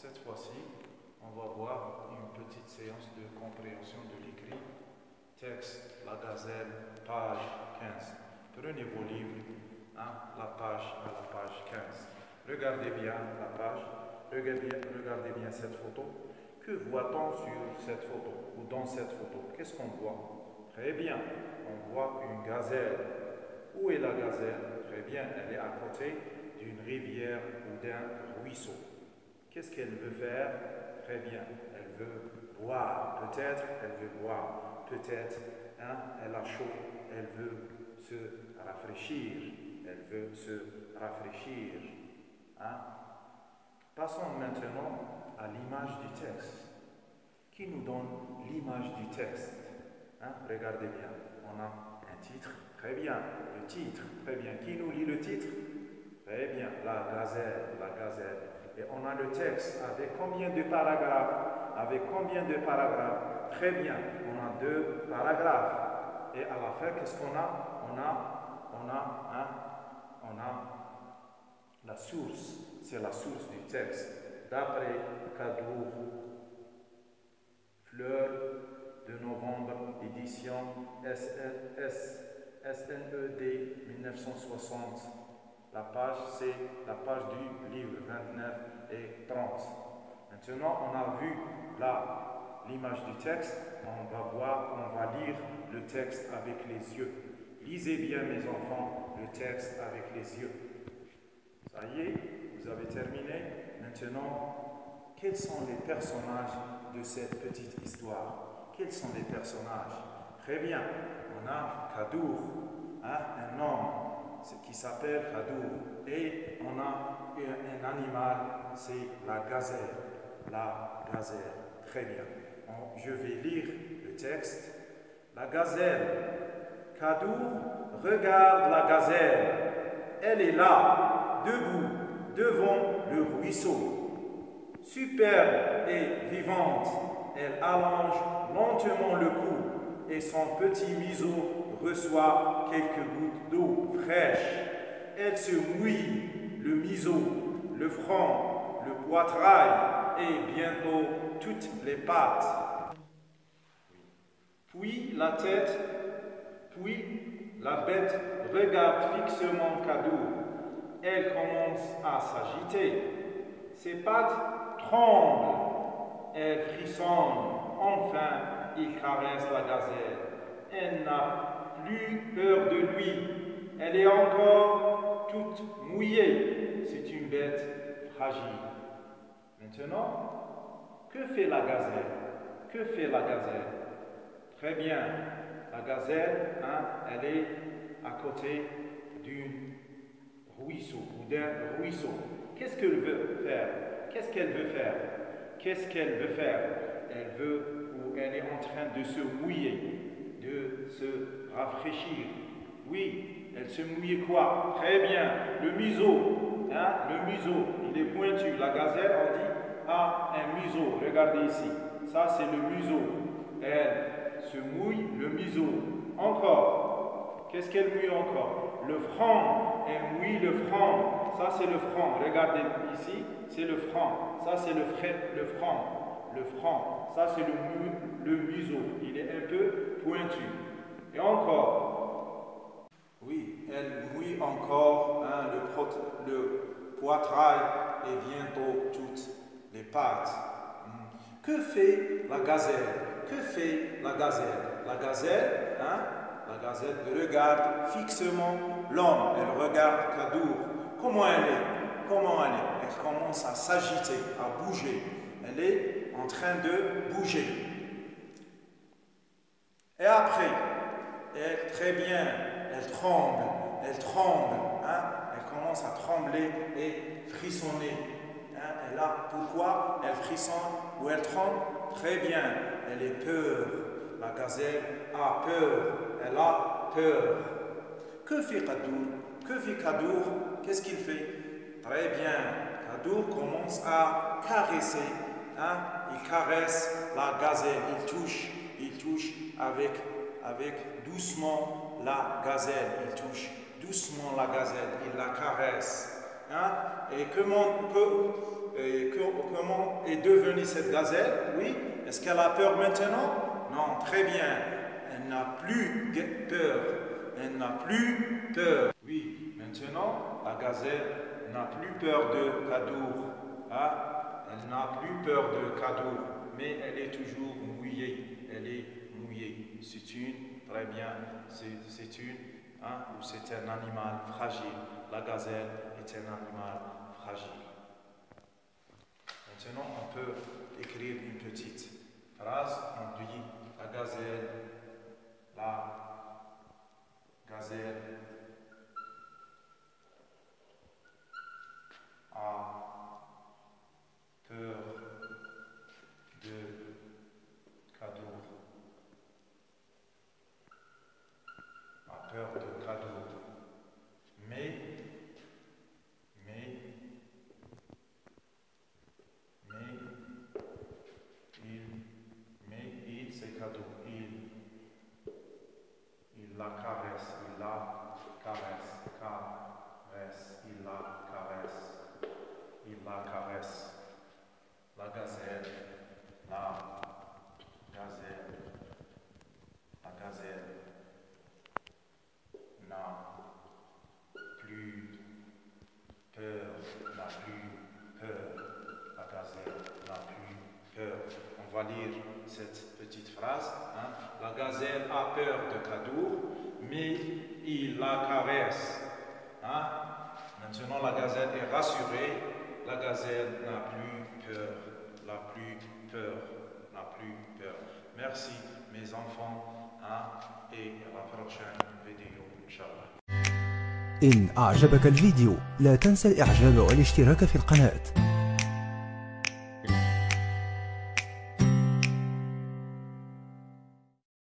cette fois-ci, on va voir une petite séance de compréhension de l'écrit. Texte, la gazelle, page 15. Prenez vos livres, la page à la page 15. Regardez bien la page, regardez bien cette photo. Que voit-on sur cette photo ou dans cette photo? Qu'est-ce qu'on voit? Très bien, on voit une gazelle. Où est la gazelle? Très bien, elle est à côté d'une rivière ou d'un ruisseau. Qu'est-ce qu'elle veut faire? Très bien, elle veut boire. Peut-être elle veut boire. Peut-être elle a chaud. Elle veut se rafraîchir. Elle veut se rafraîchir. Passons maintenant à l'image du texte. Qui nous donne l'image du texte? Regardez bien, on a un titre. Très bien, le titre. Très bien, qui nous lit le titre? Très bien, la gazelle, la gazelle. Et on a le texte avec combien de paragraphes? Avec combien de paragraphes? Très bien, on a 2 paragraphes. Et à la fin, qu'est-ce qu'on a? On a la source. C'est la source du texte. D'après Kadour, Fleur de novembre, édition SNED 1960. La page, c'est la page du livre 29 et 30. Maintenant, on a vu l'image du texte. On va lire le texte avec les yeux. Lisez bien, mes enfants, le texte avec les yeux. Ça y est, vous avez terminé. Maintenant, quels sont les personnages de cette petite histoire? Quels sont les personnages? Très bien, on a Kadour, un homme qui s'appelle Kadour, et on a un animal, c'est la gazelle. La gazelle, très bien. Je vais lire le texte. La gazelle. Kadour regarde la gazelle. Elle est là, debout, devant le ruisseau. Superbe et vivante, elle allonge lentement le cou et son petit museau reçoit quelques gouttes d'eau fraîche. Elle se mouille le museau, le front, le poitrail et bientôt toutes les pattes. Puis la tête, puis la bête regarde fixement Kadour. Elle commence à s'agiter. Ses pattes tremblent. Elle frissonne. Enfin, il caresse la gazelle. Elle n'a plus peur de lui. Elle est encore toute mouillée. C'est une bête fragile. Maintenant, que fait la gazelle? Que fait la gazelle? Très bien. La gazelle, elle est à côté d'un ruisseau ou d'un ruisseau. Qu'est-ce qu'elle veut faire? Qu'est-ce qu'elle veut faire? Qu'est-ce qu'elle veut faire? Elle veut, ou elle est en train de se mouiller, de se rafraîchir. Oui, elle se mouille quoi? Très bien, le museau. Le museau, il est pointu. La gazelle, on dit, un museau. Regardez ici. Ça, c'est le museau. Elle se mouille le museau. Encore. Qu'est-ce qu'elle mouille encore? Le front. Elle mouille le front. Ça, c'est le front. Regardez ici, c'est le front. Ça, c'est le front. Le front. Ça, c'est le museau. Il est un peu pointu. Et encore. Oui, elle mouille encore le poitrail et bientôt toutes les pattes. Que fait la gazelle? Que fait la gazelle? La gazelle, regarde fixement l'homme. Elle regarde Kadour. Comment elle est? Comment elle est? Elle commence à s'agiter, à bouger. Elle est en train de bouger. Et après, très bien, elle tremble. Elle tremble. Elle commence à trembler et frissonner. Elle a, pourquoi elle frissonne ou elle tremble? Très bien, elle est peur. La gazelle a peur. Elle a peur. Que fait Kadour? Que fait Kadour? Qu'est-ce qu'il fait? Très bien. Kadour commence à caresser. Il caresse la gazelle. Il touche avec doucement la gazelle. Il touche doucement la gazelle. Il la caresse. Et comment est devenue cette gazelle? Oui. Est-ce qu'elle a peur maintenant? Non, très bien. Elle n'a plus peur. Elle n'a plus peur. Oui, maintenant, la gazelle n'a plus peur de Kadour. Hein? Elle n'a plus peur de Kadour, mais elle est toujours mouillée. Elle est mouillée. C'est une, très bien, c'est une, hein, ou c'est un animal fragile. La gazelle est un animal fragile. Maintenant, on peut écrire une petite phrase. On dit la gazelle a peur de Kadour. A peur de Kadour. Mais il c'est Kadour. Il la caresse, il la caresse, il la caresse. La gazelle n'a plus peur, La gazelle n'a plus peur. On va lire cette petite phrase. Hein. La gazelle a peur de Kadour, mais il la caresse. Hein. Maintenant, la gazelle est rassurée. La gazelle n'a plus peur. N'a plus peur. Merci, mes enfants. Hein, et à la prochaine vidéo, Inch'Allah. إن أعجبك الفيديو لا تنسى الإعجاب والاشتراك في القناة.